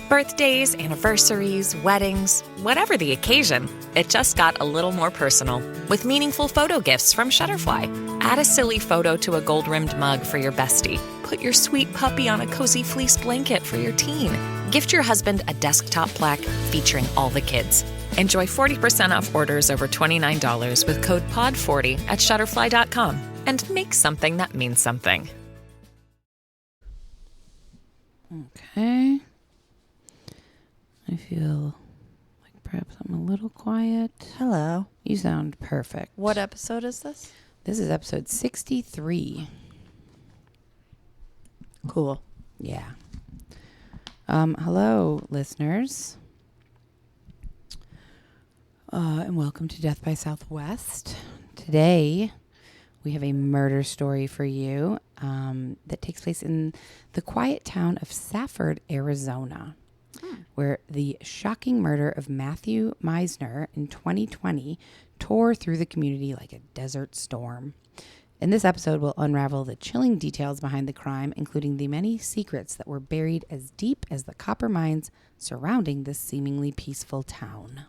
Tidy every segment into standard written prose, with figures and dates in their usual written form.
Birthdays, anniversaries, weddings, whatever the occasion, it just got a little more personal with meaningful photo gifts from Shutterfly. Add a silly photo to a gold-rimmed mug for your bestie. Put your sweet puppy on a cozy fleece blanket for your teen. Gift your husband a desktop plaque featuring all the kids. Enjoy 40% off orders over $29 with code POD40 at Shutterfly.com and make something that means something. Okay. I feel like perhaps I'm a little quiet. Hello. You sound perfect. What episode is this? This is episode 63. Cool. Yeah. Hello, listeners. And welcome to Death by Southwest. Today, we have a murder story for you that takes place in the quiet town of Safford, Arizona, where the shocking murder of Matthew Meisner in 2020 tore through the community like a desert storm. In this episode, we'll unravel the chilling details behind the crime, including the many secrets that were buried as deep as the copper mines surrounding this seemingly peaceful town.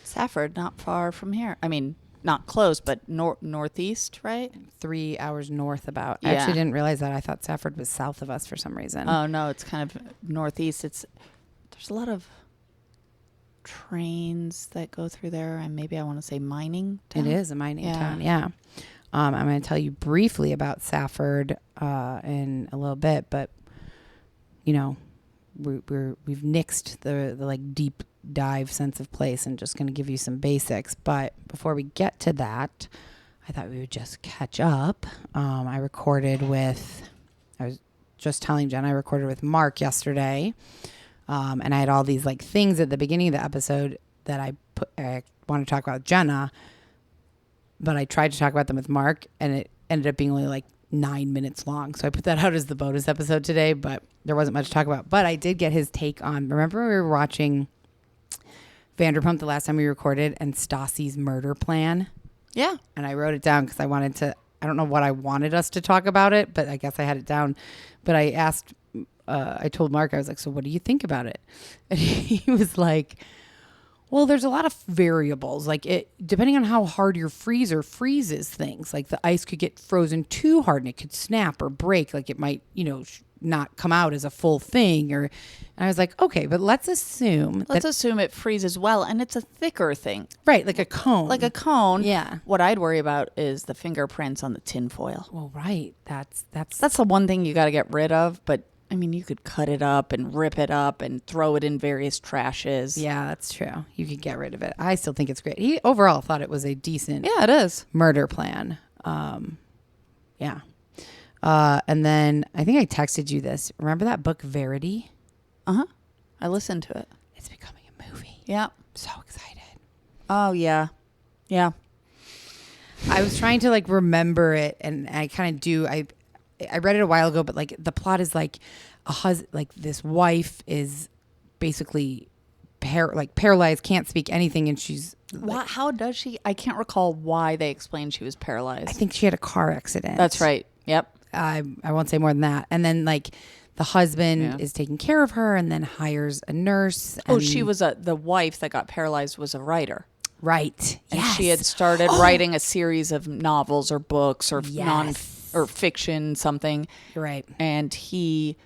Safford, not far from here. I mean, not close, but northeast, right? 3 hours north about. Yeah. I actually didn't realize that. I thought Safford was south of us for some reason. Oh, no, it's kind of northeast. There's a lot of trains that go through there, and maybe I want to say mining town. It is a mining town, yeah. I'm going to tell you briefly about Safford in a little bit, but, you know, we've nixed the like deep dive sense of place and just going to give you some basics. But before we get to that, I thought we would just catch up. I was just telling Jenna, I recorded with Mark yesterday. And I had all these like things at the beginning of the episode that I wanted to talk about with Jenna, but I tried to talk about them with Mark and it ended up being only like 9 minutes long. So I put that out as the bonus episode today, but there wasn't much to talk about. But I did get his take on, remember we were watching Vanderpump the last time we recorded and Stassi's murder plan? Yeah. And I wrote it down because I don't know what I wanted us to talk about it, but I guess I had it down. But I told Mark, I was like, so what do you think about it? And he was like, well, there's a lot of variables. Like depending on how hard your freezer freezes things, like the ice could get frozen too hard and it could snap or break. Like it might, not come out as a full thing. And I was like, okay, but let's assume it freezes well, and it's a thicker thing. Right, like a cone. Like a cone. Yeah. What I'd worry about is the fingerprints on the tinfoil. Well, right. That's the one thing you got to get rid of, but I mean, you could cut it up and rip it up and throw it in various trashes. Yeah, that's true. You could get rid of it. I still think it's great. He overall thought it was a decent it is. Murder plan. Yeah. And then I think I texted you this. Remember that book Verity? Uh-huh. I listened to it. It's becoming a movie. Yeah. I'm so excited. Oh, yeah. Yeah. I was trying to like remember it, and I kind of do. I read it a while ago, but like the plot is like this wife is basically paralyzed, can't speak anything, and she's how does she? I can't recall why they explained she was paralyzed. I think she had a car accident. That's right. Yep. I won't say more than that. And then like the husband is taking care of her, and then hires a nurse. Oh, she was the wife that got paralyzed was a writer. Right. And she had started writing a series of novels or books or or fiction, something. Right. And he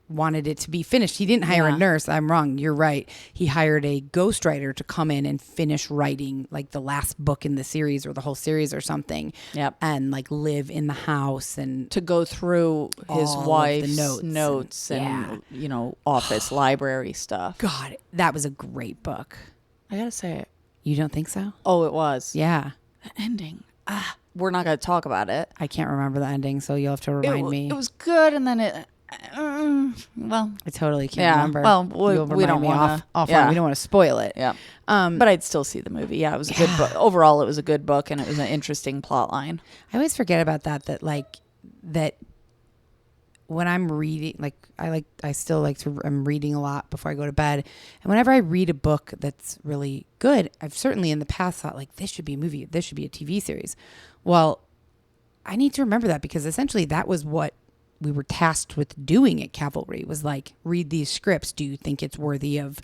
wanted it to be finished. He didn't hire a nurse. I'm wrong. You're right. He hired a ghostwriter to come in and finish writing like the last book in the series or the whole series or something. Yep. And like live in the house and to go through his wife's notes and office library stuff. God, that was a great book. I gotta say it. You don't think so? Oh, it was. Yeah. The ending. We're not gonna talk about it. I can't remember the ending, so you'll have to remind me. It was good, and then it. Well, I totally can't remember. Well, we don't want to. We don't want to spoil it. Yeah. But I'd still see the movie. Yeah, it was a good book. Overall, it was a good book, and it was an interesting plot line. I always forget about that when I'm reading, I'm reading a lot before I go to bed. And whenever I read a book that's really good, I've certainly in the past thought like, this should be a movie. This should be a TV series. Well, I need to remember that because essentially that was what we were tasked with doing at Cavalry was like, read these scripts. Do you think it's worthy of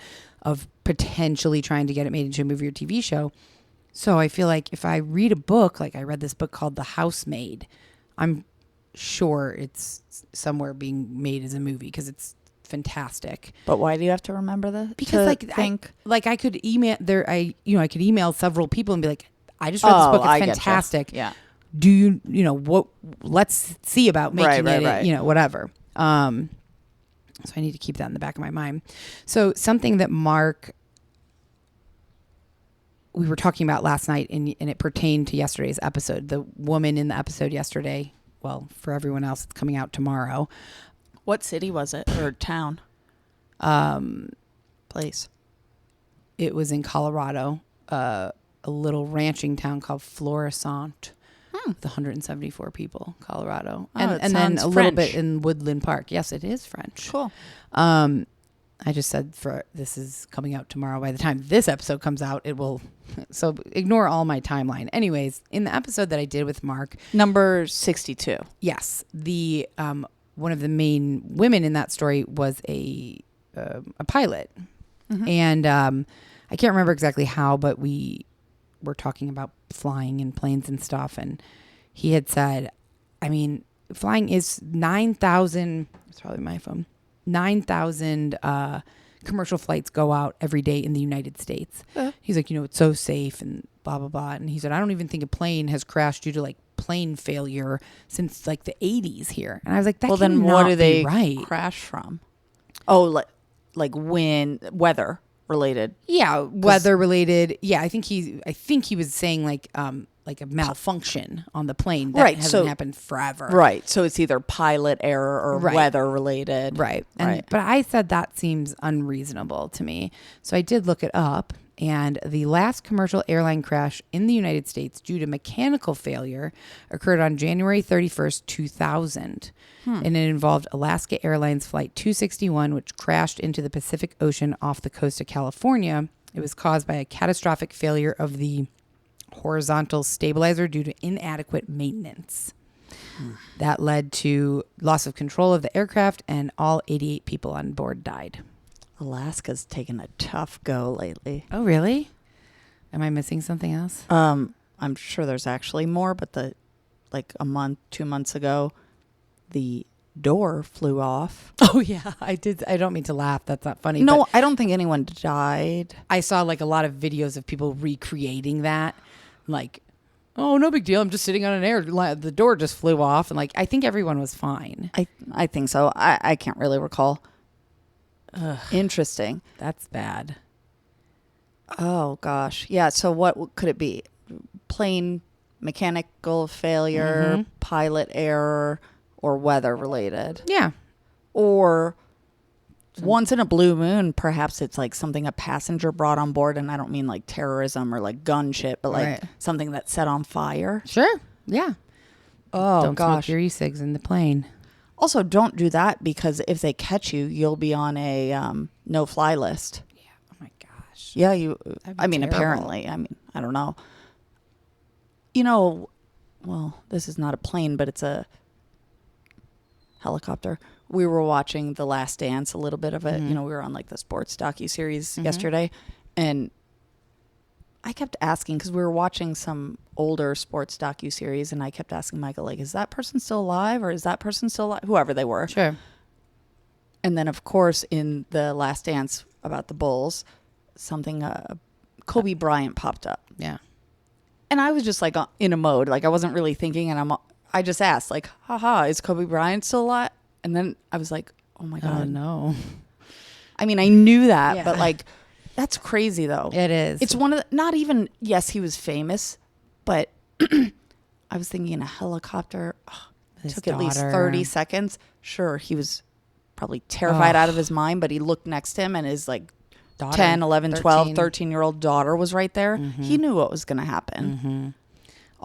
potentially trying to get it made into a movie or TV show? So I feel like if I read a book, like I read this book called The Housemaid, I'm sure it's somewhere being made as a movie because it's fantastic. But why do you have to remember this? Because I could email I could email several people and be like, I just read this book. It's fantastic. Yeah. Do what? Let's see about making it. Whatever. So I need to keep that in the back of my mind. So something that we were talking about last night, and it pertained to yesterday's episode. The woman in the episode yesterday. Well, for everyone else, it's coming out tomorrow. What city was it or town? Place. It was in Colorado, a little ranching town called Florissant. With 174 people, Colorado. And then a little bit in Woodland Park. Yes, it is French. Cool. I just said this is coming out tomorrow. By the time this episode comes out, it will. So ignore all my timeline. Anyways, in the episode that I did with Mark. Number 62. Yes. The one of the main women in that story was a pilot. Mm-hmm. And I can't remember exactly how, but we were talking about flying in planes and stuff, and he had said, I mean, flying is 9,000, it's probably my phone, 9,000 commercial flights go out every day in the United States. He's like, it's so safe and blah, blah, blah. And he said, I don't even think a plane has crashed due to like plane failure since like the 80s here. And I was like, that then what do they crash from? Oh, like wind, weather related. Yeah, weather related. Yeah, I think he was saying like a malfunction on the plane that hasn't happened forever. Right. So it's either pilot error or weather related. Right. But I said that seems unreasonable to me. So I did look it up, and the last commercial airline crash in the United States due to mechanical failure occurred on January 31st, 2000. And it involved Alaska Airlines Flight 261, which crashed into the Pacific Ocean off the coast of California. It was caused by a catastrophic failure of the horizontal stabilizer due to inadequate maintenance. That led to loss of control of the aircraft, and all 88 people on board died. Alaska's taken a tough go lately. Oh, really? Am I missing something else? I'm sure there's actually more, but 2 months ago, the door flew off. Oh, yeah. I did. I don't mean to laugh. That's not funny. No, I don't think anyone died. I saw like a lot of videos of people recreating that. Like, oh, no big deal. I'm just sitting on an airline. The door just flew off. And like, I think everyone was fine. I think so. I can't really recall. Ugh. Interesting. That's bad. Oh, gosh. Yeah. So what could it be? Plane mechanical failure, pilot error, or weather related. Yeah. Or once in a blue moon, perhaps it's like something a passenger brought on board. And I don't mean like terrorism or like gun shit, but like something that's set on fire. Sure. Yeah. Oh, don't smoke your e-cigs in the plane. Also, don't do that, because if they catch you, you'll be on a no-fly list. Yeah. Oh, my gosh. Yeah. Terrible. Apparently. I don't know. Well, this is not a plane, but it's a helicopter. We were watching The Last Dance, a little bit of it. We were on like the sports docuseries yesterday, and I kept asking, because we were watching some older sports docuseries, and I kept asking Michael, like, is that person still alive, or is that person still alive? Whoever they were. Sure. And then, of course, in The Last Dance about the Bulls, something Kobe Bryant popped up. Yeah. And I was just like in a mode, like I wasn't really thinking, and I just asked, like, haha, is Kobe Bryant still alive? And then I was like, oh my God. Oh, no. I mean, I knew that, but like, that's crazy though. It is. It's one of the, not even, yes, he was famous, but I was thinking in a helicopter, took at least 30 seconds. Sure, he was probably terrified out of his mind, but he looked next to him, and his like 10, 11, 12, 13-year-old daughter was right there. He knew what was going to happen.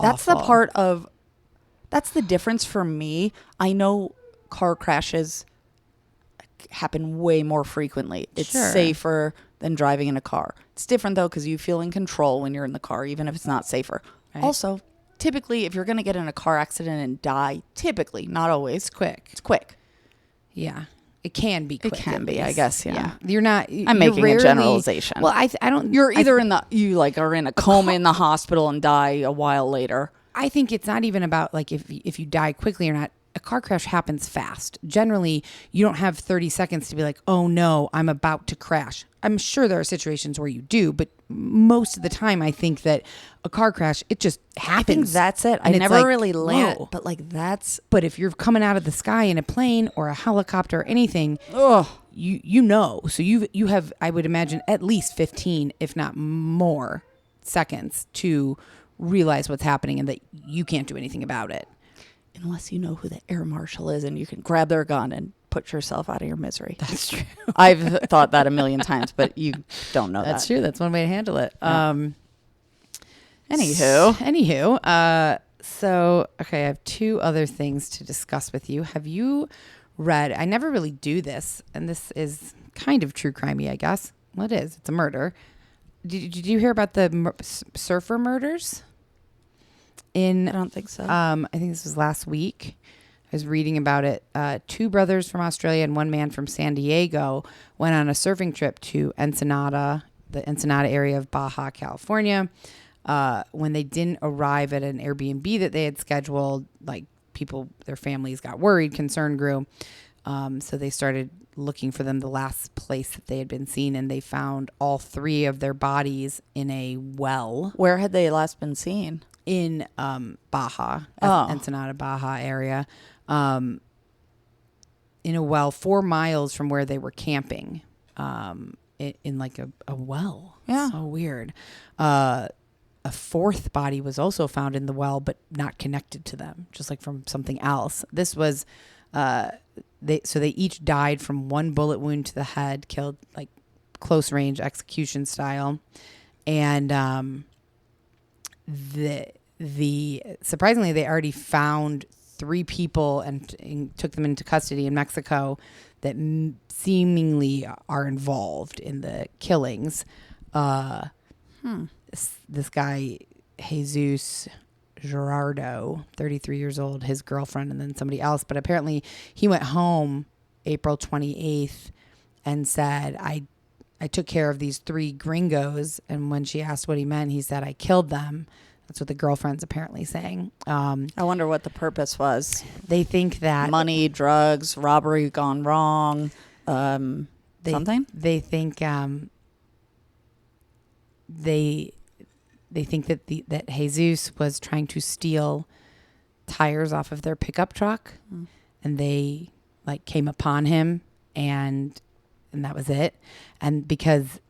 That's the part of, that's the difference for me. I know car crashes happen way more frequently. It's safer than driving in a car. It's different though, because you feel in control when you're in the car, even if it's not safer. Right. Also, typically, if you're going to get in a car accident and die, typically, not always. It's quick. It's quick. Yeah. It can be quick. It can be, I guess, yeah. You're not... I'm making a generalization. Well, I don't... You're either you like are in a coma in the hospital and die a while later. I think it's not even about like if you die quickly or not. A car crash happens fast. Generally, you don't have 30 seconds to be like, oh no, I'm about to crash. I'm sure there are situations where you do, but most of the time I think that a car crash, it just happens. I think that's it. I never like, really land, but like that's... But if you're coming out of the sky in a plane or a helicopter or anything, you know. So you have, I would imagine, at least 15, if not more, seconds to realize what's happening and that you can't do anything about it. Unless you know who the air marshal is and you can grab their gun and put yourself out of your misery. That's true. I've thought that a million times, but you don't know That's true. That's one way to handle it. Yeah. Anywho. So, okay, I have two other things to discuss with you. Have you read, I never really do this, and this is kind of true crimey, I guess. Well, it is. It's a murder. Did you hear about the surfer murders? I don't think so. I think this was last week. I was reading about it. 2 brothers from Australia and 1 man from San Diego went on a surfing trip to Ensenada, the Ensenada area of Baja, California. When they didn't arrive at an Airbnb that they had scheduled, like their families got worried, concern grew. So they started looking for them, the last place that they had been seen, and they found all 3 of their bodies in a well. Where had they last been seen? In Baja, Ensenada, Baja area, in a well 4 miles from where they were camping, in like a well. Yeah. So weird. A 4th body was also found in the well, but not connected to them, just like from something else. This was, they each died from 1 bullet wound to the head, killed like close range execution style. And, surprisingly, they already found 3 people and took them into custody in Mexico that seemingly are involved in the killings. This guy, Jesus Gerardo, 33 years old, his girlfriend, and then somebody else. But apparently he went home April 28th and said, I took care of these 3 gringos. And when she asked what he meant, he said, I killed them. That's what the girlfriend's apparently saying. I wonder what the purpose was. They think that... Money, drugs, robbery gone wrong, something? They think... They think that Jesus was trying to steal tires off of their pickup truck. And they came upon him and that was it. And because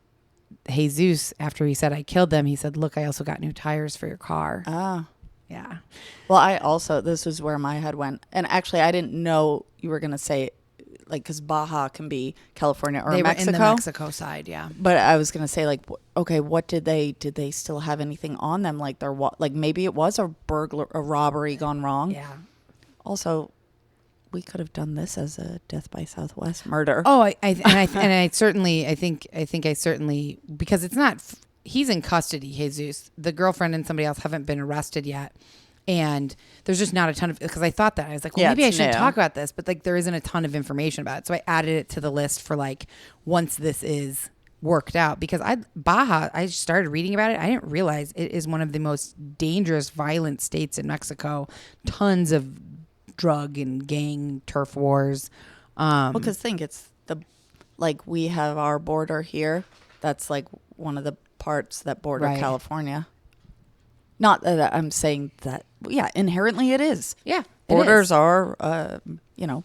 Jesus, after he said I killed them, he said, look, I also got new tires for your car. Ah. Yeah. Well, this is where my head went. And actually, I didn't know you were going to say, because Baja can be California or Mexico. Mexico. They were in the Mexico side, yeah. But I was going to say, okay, what did they still have anything on them? Maybe it was a robbery gone wrong. Yeah. Also, we could have done this as a Death by Southwest murder. Oh, I certainly, because it's not, he's in custody, Jesus. The girlfriend and somebody else haven't been arrested yet. And there's just not a ton of, because I thought that. I was like, well, maybe I should talk about this, but there isn't a ton of information about it. So I added it to the list for once this is worked out, because Baja, I started reading about it. I didn't realize it is one of the most dangerous, violent states in Mexico. Tons of drug and gang turf wars. Because it's we have our border here. That's one of the parts that border California. Not that I'm saying that, yeah, inherently it is. Yeah. Borders are,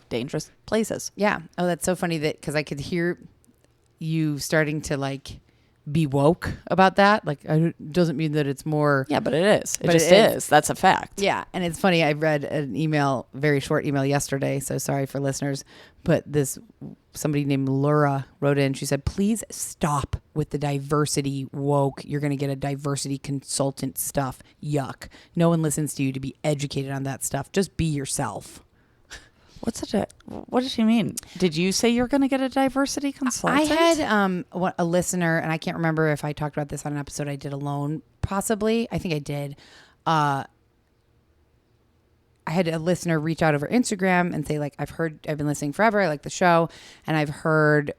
dangerous places. Yeah. Oh, that's so funny because I could hear you starting to be woke about that. Doesn't mean that it's more. Yeah, but it is. It just is. That's a fact. Yeah. And it's funny. I read an email, very short email yesterday. So sorry for listeners. But somebody named Laura wrote in. She said, please stop with the diversity woke. You're going to get a diversity consultant stuff. Yuck. No one listens to you to be educated on that stuff. Just be yourself. What does she mean? Did you say you're going to get a diversity consultant? I had a listener, and I can't remember if I talked about this on an episode I did alone, possibly. I think I did. I had a listener reach out over Instagram and say, like, I've been listening forever. I like the show. And I've heard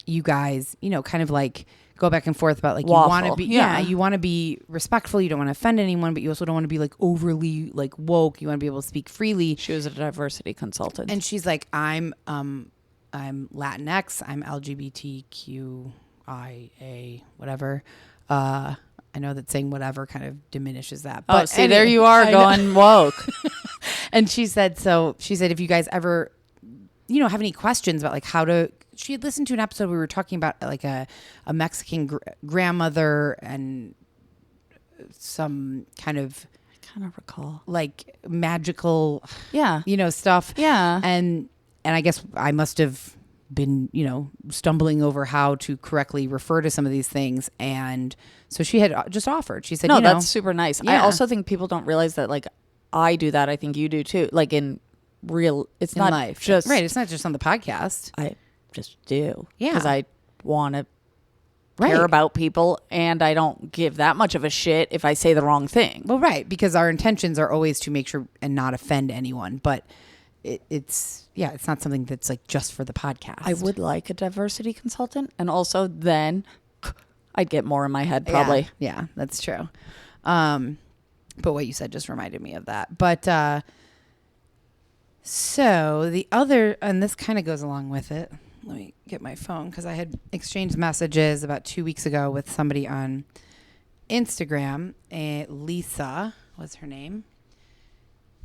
you guys, kind of like go back and forth about like, Waffle. you want to be, you want to be respectful. You don't want to offend anyone, but you also don't want to be like overly like woke. You want to be able to speak freely. She was a diversity consultant. And she's like, I'm Latinx. I'm LGBTQIA, whatever. I know that saying whatever kind of diminishes that. But see, there you are going woke. And she said, if you guys ever, have any questions about like she had listened to an episode we were talking about like a Mexican grandmother and some kind of, I kind of recall like magical, stuff. Yeah. And I guess I must have been, stumbling over how to correctly refer to some of these things. And so she had just offered. She said, no, that's super nice. Yeah. I also think people don't realize that, like, I do that. I think you do too. Like in real, it's not life. just. Right. It's not just on the podcast. I just do. Yeah. Because I want to care about people, and I don't give that much of a shit if I say the wrong thing. Well, right. Because our intentions are always to make sure and not offend anyone. But it's not something that's like just for the podcast. I would like a diversity consultant, and also then I'd get more in my head probably. Yeah, that's true. But what you said just reminded me of that. But so the other, and this kind of goes along with it. Let me get my phone because I had exchanged messages about 2 weeks ago with somebody on Instagram. Lisa was her name.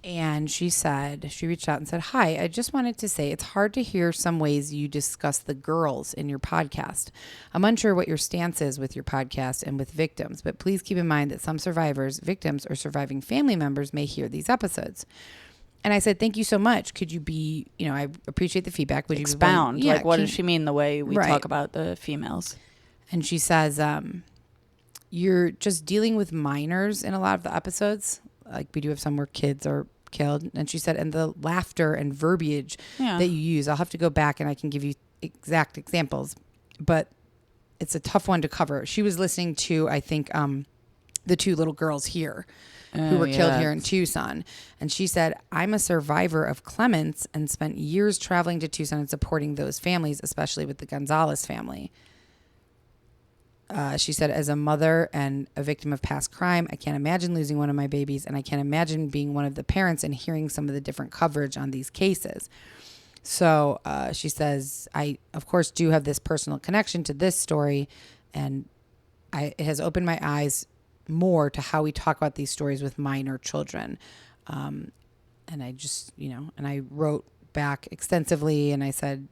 And she reached out and said, hi, I just wanted to say it's hard to hear some ways you discuss the girls in your podcast. I'm unsure what your stance is with your podcast and with victims, but please keep in mind that some survivors, victims, or surviving family members may hear these episodes. And I said, thank you so much. Could you be, I appreciate the feedback. Would expound? You what does she mean the way we talk about the females? And she says, you're just dealing with minors in a lot of the episodes. Like we do have some where kids are killed. And she said, and the laughter and verbiage that you use, I'll have to go back and I can give you exact examples, but it's a tough one to cover. She was listening to, I think, the two little girls here who were killed here in Tucson. And she said, I'm a survivor of Clements and spent years traveling to Tucson and supporting those families, especially with the Gonzalez family. She said, as a mother and a victim of past crime, I can't imagine losing one of my babies, and I can't imagine being one of the parents and hearing some of the different coverage on these cases. So she says, I, of course, do have this personal connection to this story, and it has opened my eyes more to how we talk about these stories with minor children. And I just, and I wrote back extensively, and I said,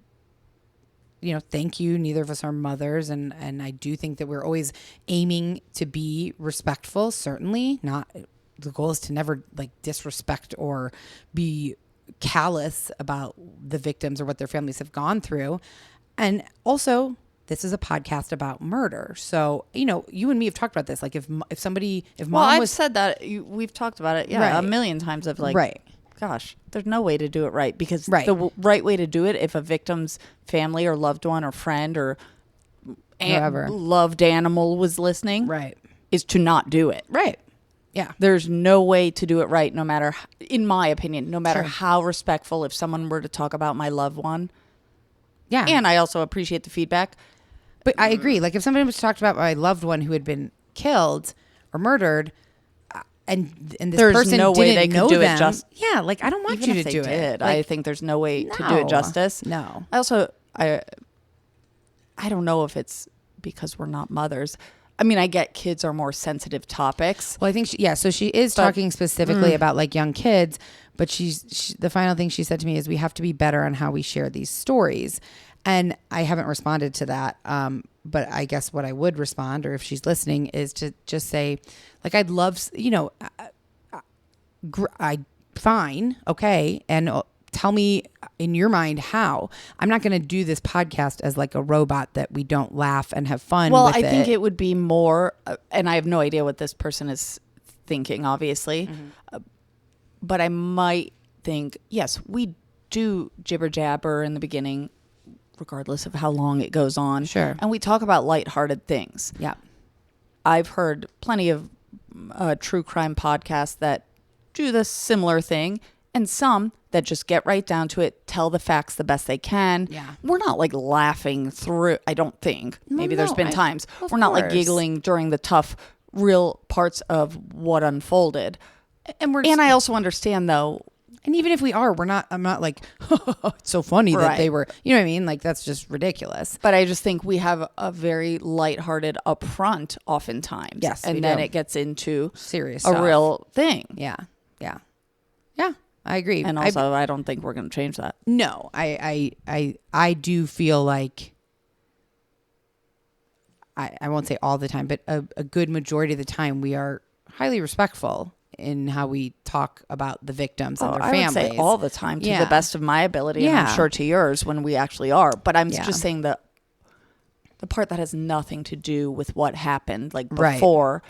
thank you. Neither of us are mothers. And I do think that we're always aiming to be respectful. Certainly not. The goal is to never like disrespect or be callous about the victims or what their families have gone through. And also, this is a podcast about murder. So, you and me have talked about this. Like if mom I've said that we've talked about it. Yeah. Right. A million times of like, right. Gosh, there's no way to do it right because the right way to do it, if a victim's family or loved one or friend or loved animal was listening, is to not do it. Right. Yeah. There's no way to do it right, no matter, in my opinion, no matter how respectful, if someone were to talk about my loved one. Yeah. And I also appreciate the feedback. But I agree. Like if somebody was talked about my loved one who had been killed or murdered, and this there's person no way they could do them, it just. Yeah, like I don't want even you if to do it. Like, I think there's no way to do it justice. No. I also I don't know if it's because we're not mothers. I mean, I get kids are more sensitive topics. Well, I think so she is talking specifically about like young kids, but the final thing she said to me is we have to be better on how we share these stories. And I haven't responded to that. But I guess what I would respond, or if she's listening, is to just say, like, I'd love, fine, okay, and tell me in your mind how. I'm not going to do this podcast as like a robot that we don't laugh and have fun with. Well, I think it would be more, and I have no idea what this person is thinking, obviously, but I might think, yes, we do jibber jabber in the beginning, regardless of how long it goes on. Sure. And we talk about lighthearted things. Yeah. I've heard plenty of true crime podcasts that do this similar thing, and some that just get right down to it, tell the facts the best they can. Yeah. We're not like laughing through, I don't think. Maybe there's been times. Of We're not like course. giggling during the tough, real parts of what unfolded. And I also understand though. And even if we are, I'm not like, it's so funny that they were, you know what I mean? Like, that's just ridiculous. But I just think we have a very lighthearted upfront oftentimes. Yes, and then it gets into serious a stuff. real thing. Yeah. Yeah. Yeah. I agree. And also, I don't think we're going to change that. No, I do feel like, I won't say all the time, but a good majority of the time we are highly respectful in how we talk about the victims and their families. I would say all the time to the best of my ability, and I'm sure to yours when we actually are. But I'm just saying the part that has nothing to do with what happened, like before,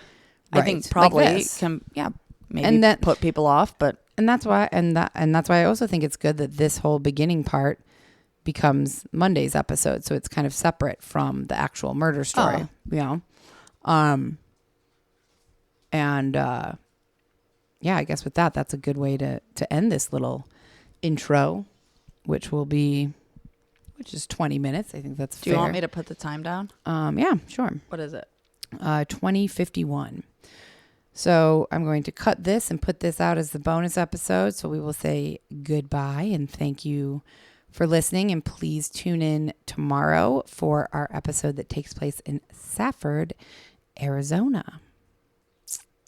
I think probably like can maybe and that, put people off. But that's why I also think it's good that this whole beginning part becomes Monday's episode, so it's kind of separate from the actual murder story. You know, yeah, I guess with that's a good way to end this little intro, which is 20 minutes. I think that's fair. Do you want me to put the time down? Yeah, sure. What is it? 20:51. So I'm going to cut this and put this out as the bonus episode. So we will say goodbye and thank you for listening. And please tune in tomorrow for our episode that takes place in Safford, Arizona.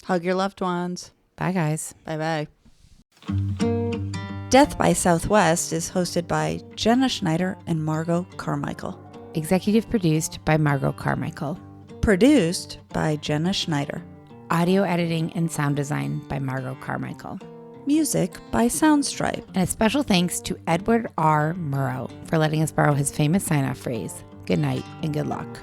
Hug your loved ones. Bye, guys. Bye-bye. Death by Southwest is hosted by Jenna Schneider and Margot Carmichael. Executive produced by Margot Carmichael. Produced by Jenna Schneider. Audio editing and sound design by Margot Carmichael. Music by Soundstripe. And a special thanks to Edward R. Murrow for letting us borrow his famous sign-off phrase, good night and good luck.